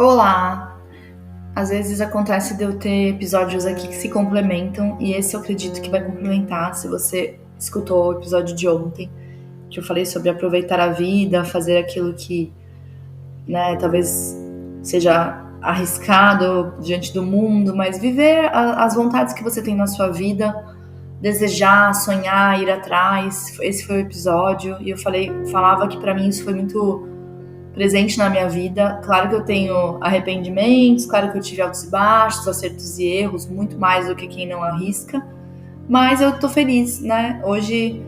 Olá! Às vezes acontece de eu ter episódios aqui que se complementam e esse eu acredito que vai complementar se você escutou o episódio de ontem, que eu falei sobre aproveitar a vida, fazer aquilo que, né, talvez seja arriscado diante do mundo, mas viver as vontades que você tem na sua vida, desejar, sonhar, ir atrás. Esse foi o episódio e falava que pra mim isso foi muito presente na minha vida. Claro que eu tenho arrependimentos, claro que eu tive altos e baixos, acertos e erros, muito mais do que quem não arrisca, mas eu tô feliz, né? Hoje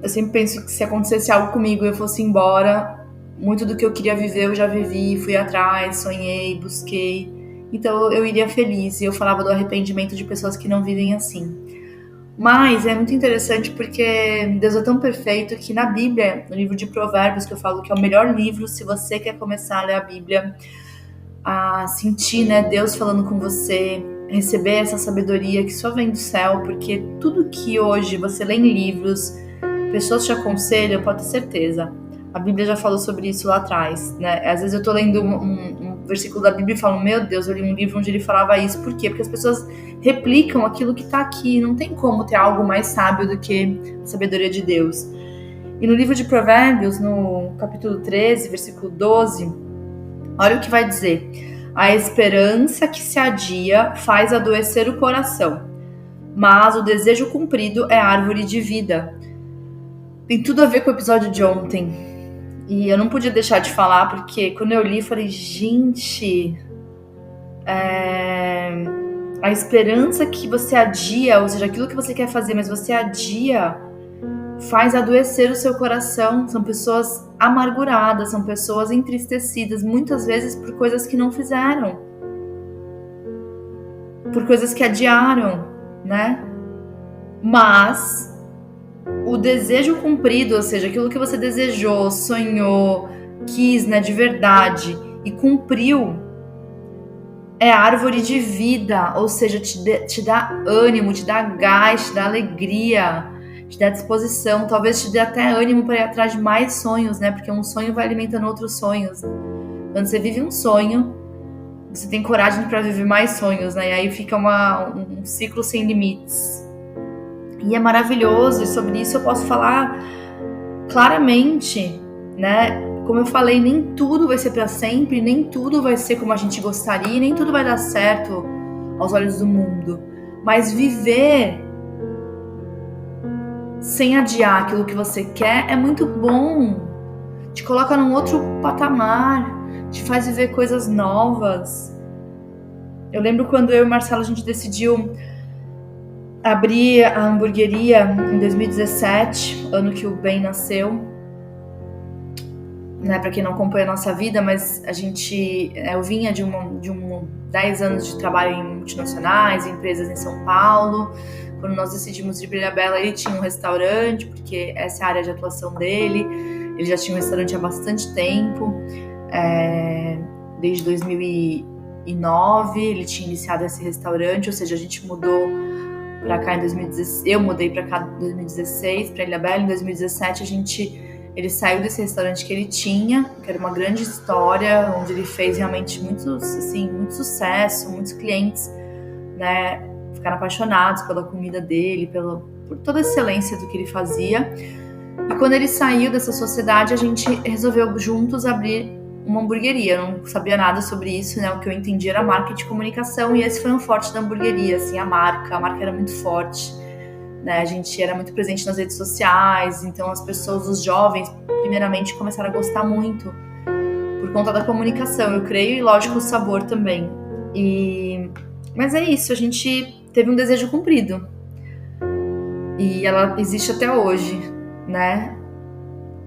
eu sempre penso que se acontecesse algo comigo e eu fosse embora, muito do que eu queria viver eu já vivi, fui atrás, sonhei, busquei, então eu iria feliz. E eu falava do arrependimento de pessoas que não vivem assim. Mas é muito interessante porque Deus é tão perfeito que na Bíblia, no livro de Provérbios, que eu falo que é o melhor livro se você quer começar a ler a Bíblia, a sentir, né, Deus falando com você, receber essa sabedoria que só vem do céu, porque tudo que hoje você lê em livros, pessoas te aconselham, pode ter certeza. A Bíblia já falou sobre isso lá atrás, né? Às vezes eu tô lendo um versículo da Bíblia e falo, meu Deus, eu li um livro onde ele falava isso. Por quê? Porque as pessoas replicam aquilo que tá aqui. Não tem como ter algo mais sábio do que a sabedoria de Deus. E no livro de Provérbios, no capítulo 13, versículo 12, olha o que vai dizer. A esperança que se adia faz adoecer o coração, mas o desejo cumprido é árvore de vida. Tem tudo a ver com o episódio de ontem. E eu não podia deixar de falar, porque quando eu li, eu falei, gente, a esperança que você adia, ou seja, aquilo que você quer fazer, mas você adia, faz adoecer o seu coração. São pessoas amarguradas, são pessoas entristecidas, muitas vezes por coisas que não fizeram, por coisas que adiaram, né? Mas o desejo cumprido, ou seja, aquilo que você desejou, sonhou, quis, né, de verdade, e cumpriu, é árvore de vida, ou seja, te dá ânimo, te dá gás, te dá alegria, te dá disposição, talvez te dê até ânimo para ir atrás de mais sonhos, né, porque um sonho vai alimentando outros sonhos. Quando você vive um sonho, você tem coragem para viver mais sonhos, né, e aí fica um ciclo sem limites. E é maravilhoso, e sobre isso eu posso falar claramente, né? Como eu falei, nem tudo vai ser para sempre, nem tudo vai ser como a gente gostaria, nem tudo vai dar certo aos olhos do mundo. Mas viver sem adiar aquilo que você quer é muito bom. Te coloca num outro patamar, te faz viver coisas novas. Eu lembro quando eu e o Marcelo a gente decidiu abri a hamburgueria em 2017, ano que o Ben nasceu, né? Para quem não acompanha a nossa vida, mas eu vinha de 10 anos de trabalho em multinacionais, em empresas em São Paulo. Quando nós decidimos ir para Ilhabela, ele tinha um restaurante, porque essa é a área de atuação dele. Ele já tinha um restaurante há bastante tempo, desde 2009 ele tinha iniciado esse restaurante, ou seja, a gente mudou para cá em 2016, eu mudei para cá em 2016, para Ilhabela. Em 2017 ele saiu desse restaurante que ele tinha, que era uma grande história, onde ele fez realmente muito sucesso, muitos clientes, né, ficaram apaixonados pela comida dele, por toda a excelência do que ele fazia. E quando ele saiu dessa sociedade, a gente resolveu juntos abrir uma hamburgueria. Eu não sabia nada sobre isso, né? O que eu entendi era marketing e comunicação, e esse foi um forte da hamburgueria, assim, a marca era muito forte, né? A gente era muito presente nas redes sociais, então as pessoas, os jovens, primeiramente, começaram a gostar muito por conta da comunicação, eu creio, e lógico, o sabor também. Mas é isso, a gente teve um desejo cumprido, e ela existe até hoje, né?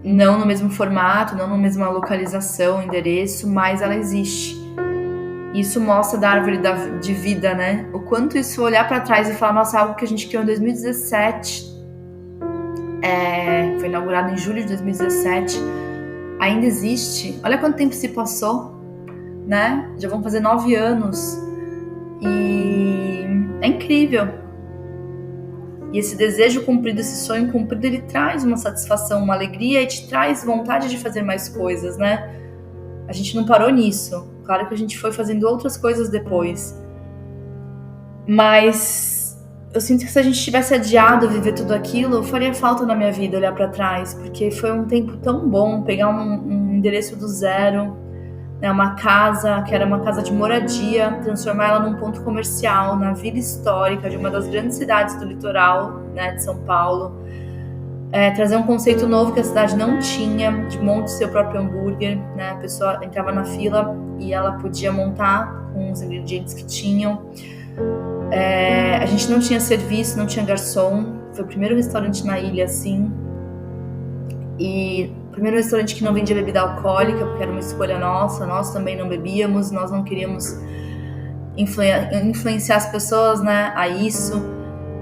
Não no mesmo formato, não na mesma localização, endereço, mas ela existe. Isso mostra da árvore de vida, né? O quanto isso, olhar para trás e falar, nossa, algo que a gente criou em 2017, foi inaugurado em julho de 2017, ainda existe. Olha quanto tempo se passou, né? Já vão fazer 9 anos. E é incrível. E esse desejo cumprido, esse sonho cumprido, ele traz uma satisfação, uma alegria, e te traz vontade de fazer mais coisas, né? a gente não parou nisso. Claro que a gente foi fazendo outras coisas depois. Mas eu sinto que se a gente tivesse adiado viver tudo aquilo, faria falta na minha vida olhar pra trás, porque foi um tempo tão bom pegar um endereço do zero, né, uma casa que era uma casa de moradia, transformar ela num ponto comercial na vila histórica de uma das grandes cidades do litoral, né, de São Paulo. Trazer um conceito novo que a cidade não tinha, de monte seu próprio hambúrguer, né? A pessoa entrava na fila e ela podia montar com os ingredientes que tinham. A gente não tinha serviço, não tinha garçom. Foi o primeiro restaurante na ilha, assim. E o primeiro restaurante que não vendia bebida alcoólica, porque era uma escolha nossa. Nós também não bebíamos, nós não queríamos influenciar as pessoas, né, a isso.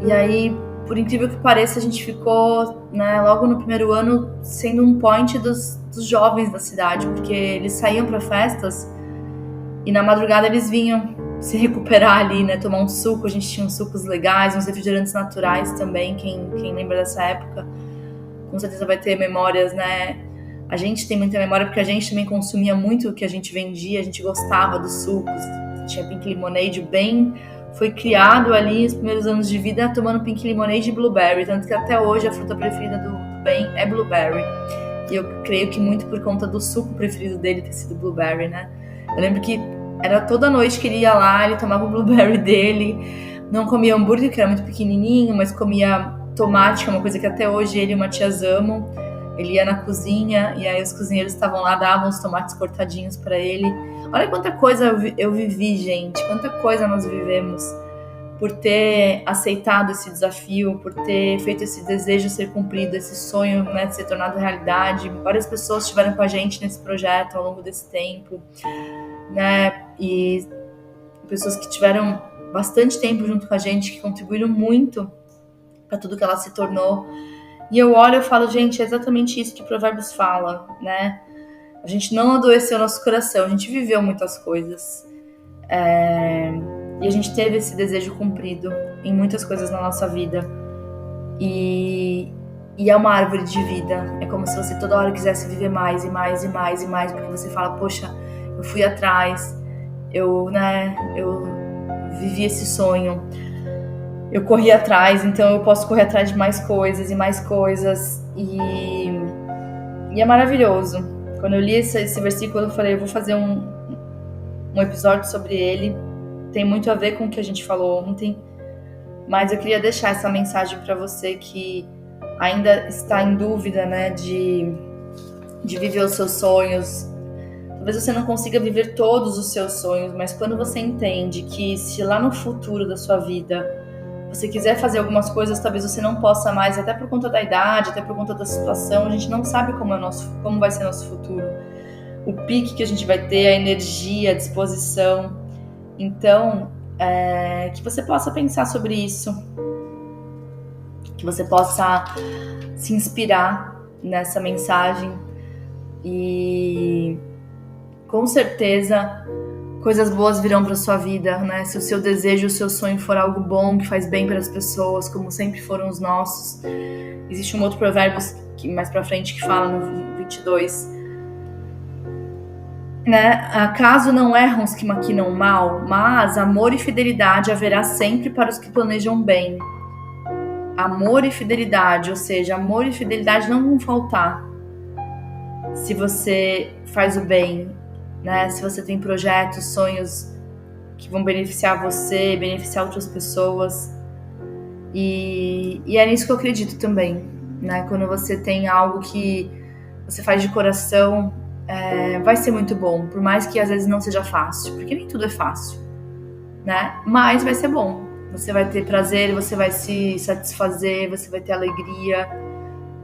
E aí, por incrível que pareça, a gente ficou, né, logo no primeiro ano sendo um point dos jovens da cidade, porque eles saíam para festas e na madrugada eles vinham se recuperar ali, né, tomar um suco. A gente tinha uns sucos legais, uns refrigerantes naturais também. Quem lembra dessa época com certeza vai ter memórias, né? A gente tem muita memória porque a gente também consumia muito o que a gente vendia, a gente gostava dos sucos. Tinha Pink Lemonade, bem... Foi criado ali nos primeiros anos de vida tomando Pink Lemonade e Blueberry, tanto que até hoje a fruta preferida do Ben é Blueberry. E eu creio que muito por conta do suco preferido dele ter sido Blueberry, né? Eu lembro que era toda noite que ele ia lá, ele tomava o Blueberry dele, não comia hambúrguer, que era muito pequenininho, mas comia tomate, que é uma coisa que até hoje ele e o Matias amam. Ele ia na cozinha e aí os cozinheiros estavam lá, davam os tomates cortadinhos pra ele. Olha quanta coisa eu vivi, gente, quanta coisa nós vivemos por ter aceitado esse desafio, por ter feito esse desejo ser cumprido, esse sonho, né, de ser tornado realidade. Várias pessoas estiveram com a gente nesse projeto ao longo desse tempo, né, e pessoas que tiveram bastante tempo junto com a gente, que contribuíram muito para tudo que ela se tornou. E eu olho e falo, gente, é exatamente isso que Provérbios fala, né? A gente não adoeceu nosso coração, a gente viveu muitas coisas. E a gente teve esse desejo cumprido em muitas coisas na nossa vida. E é uma árvore de vida. É como se você toda hora quisesse viver mais e mais e mais e mais, porque você fala, poxa, eu fui atrás, eu vivi esse sonho, eu corri atrás, então eu posso correr atrás de mais coisas e mais coisas. E é maravilhoso. Quando eu li esse versículo, eu falei, eu vou fazer um episódio sobre ele. Tem muito a ver com o que a gente falou ontem, mas eu queria deixar essa mensagem para você que ainda está em dúvida, né, de viver os seus sonhos. Talvez você não consiga viver todos os seus sonhos, mas quando você entende que se lá no futuro da sua vida você quiser fazer algumas coisas, talvez você não possa mais, até por conta da idade, até por conta da situação, a gente não sabe como vai ser nosso futuro, o pique que a gente vai ter, a energia, a disposição. Então, que você possa pensar sobre isso, que você possa se inspirar nessa mensagem e com certeza coisas boas virão para sua vida, né? Se o seu desejo, o seu sonho for algo bom, que faz bem para as pessoas, como sempre foram os nossos. Existe um outro provérbio que mais para frente que fala no 22, né? Acaso não erram os que maquinam mal, mas amor e fidelidade haverá sempre para os que planejam bem. Amor e fidelidade, ou seja, amor e fidelidade não vão faltar se você faz o bem, né? Se você tem projetos, sonhos que vão beneficiar você, beneficiar outras pessoas. E é nisso que eu acredito também, né? Quando você tem algo que você faz de coração, vai ser muito bom, por mais que às vezes não seja fácil, porque nem tudo é fácil, né? Mas vai ser bom. Você vai ter prazer, você vai se satisfazer, você vai ter alegria.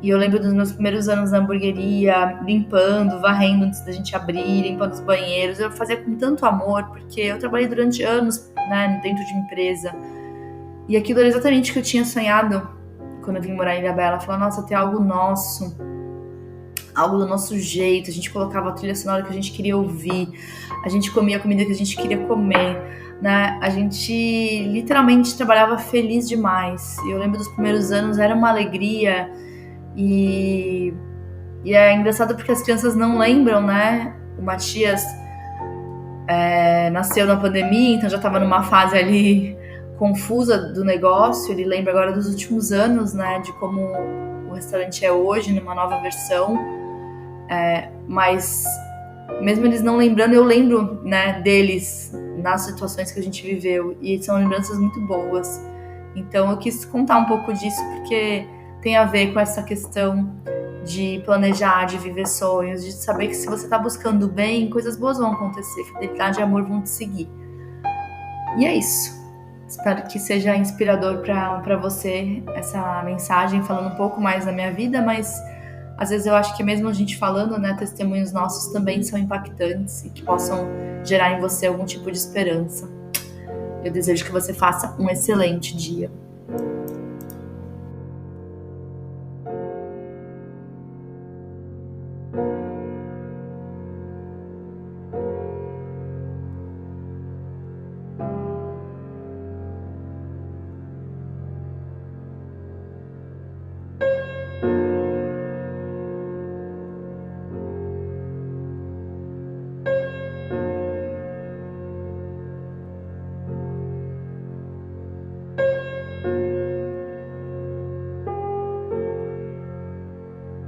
E eu lembro dos meus primeiros anos na hamburgueria, limpando, varrendo antes da gente abrir, limpando os banheiros. Eu fazia com tanto amor, porque eu trabalhei durante anos, né, dentro de empresa. E aquilo era exatamente o que eu tinha sonhado quando eu vim morar em Ilhabela. Falar, nossa, ter algo nosso, algo do nosso jeito. A gente colocava a trilha sonora que a gente queria ouvir. A gente comia a comida que a gente queria comer, né? A gente literalmente trabalhava feliz demais. E eu lembro dos primeiros anos, era uma alegria. E é engraçado porque as crianças não lembram, né, O Matias nasceu na pandemia, então já estava numa fase ali confusa do negócio. Ele lembra agora dos últimos anos, né, de como o restaurante é hoje, numa nova versão. Mas mesmo eles não lembrando, eu lembro, né, deles nas situações que a gente viveu, e são lembranças muito boas. Então eu quis contar um pouco disso porque tem a ver com essa questão de planejar, de viver sonhos, de saber que se você está buscando bem, coisas boas vão acontecer, fidelidade e amor vão te seguir. E é isso. Espero que seja inspirador para você essa mensagem, falando um pouco mais da minha vida, mas às vezes eu acho que mesmo a gente falando, né, testemunhos nossos também são impactantes e que possam gerar em você algum tipo de esperança. Eu desejo que você faça um excelente dia.